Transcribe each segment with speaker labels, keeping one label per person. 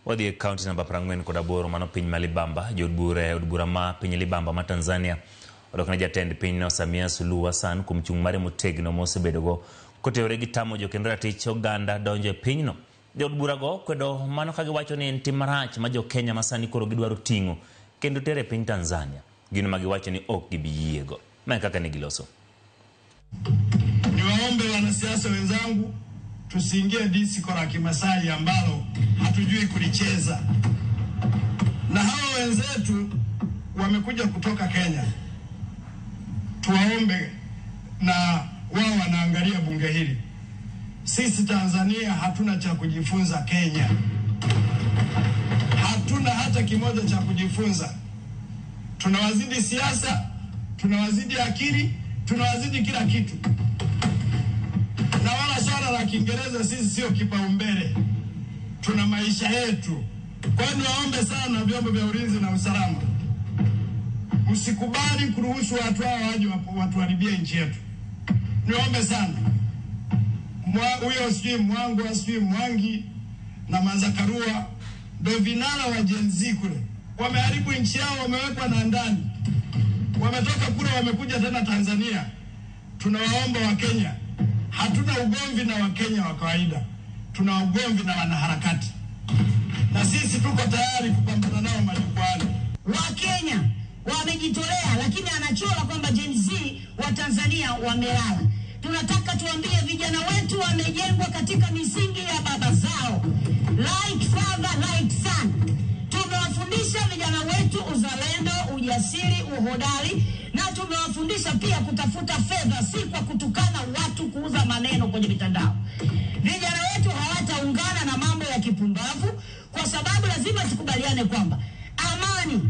Speaker 1: Wadhi county namba 40 kod aboro mano piny Malibamba, jod bura ma piny Libamba ma Tanzania odokne jatend pinyno Samia Suluhu Hassan kuom chung' mare motegno mosebedogo kotenore gi tamo jokendo ratich oganda donjo e pinyno. Jod burago kwedo mano ka giwacho ni en tim marach ma jo-Kenya masani koro gidwaro ting'o kendo tere piny Tanzania. Gino ma giwacho ni ok gibi yiego. Ma kaka ni giloso.
Speaker 2: Niwaombe wanasiasa wenzangu tusiingie disiko la Kimasai ambalo hatujui kulicheza. Na hao wenzetu wamekuja kutoka Kenya. Tuwaombe na wao wanaangalia bunge hili. Sisi Tanzania hatuna cha kujifunza Kenya. Hatuna hata kimoja cha kujifunza. Tunawazidi siasa, tunawazidi akili, tunawazidi kila kitu. Na wala swala la Kiingereza sisi sio kipaumbele. Tuna maisha yetu. Kwa hiyo niwaombe sana vyombo vya ulinzi na usalama, msikubali kuruhusu watu hao waje watuharibie nchi yetu. Niwaombe sana. Huyo sijui Mwangu, sijui Mwangi na Mazakarua ndio vinara wa Gen Z kule. Wameharibu nchi yao, wamewekwa na ndani. Wametoka kule wamekuja tena Tanzania. Tunawaomba wa Kenya, hatuna ugomvi na Wakenya wa kawaida. Tuna ugomvi na wanaharakati. Na sisi tuko tayari kupambana nao majukwani.
Speaker 3: Wakenya wamejitolea, lakini anachora kwamba Gen Z wa Tanzania wamelala. Tunataka tuambie vijana wetu wamejengwa katika misingi ya baba zao. Like father, like son. Tumewafundisha vijana wetu uzalendo, ujasiri, uhodari, na tumewafundisha pia kutafuta fedha, si kwa kutukana watu, kuuza maneno kwenye mitandao. Vijana wetu hawataungana na mambo ya kipumbavu, kwa sababu lazima tukubaliane kwamba amani,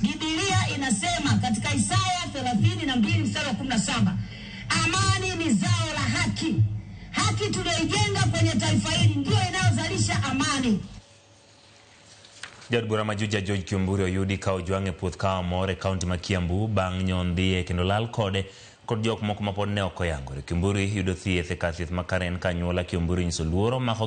Speaker 3: Biblia inasema katika Isaya 32:17, amani ni zao la haki. Haki tuliyoijenga kwenye taifa hili ndio inayozalisha amani.
Speaker 1: Jod bura majuja George Kiumburi oyudi ka ojwang'e puoth kawa moro e kaunti ma Kiambu bang' nyondhie kendo lal kode kod jok moko ma pod ne ok oyangore. Kiumburi yudo thieth e kar thieth makare en ka anyuola Kiumburi nyiso luoro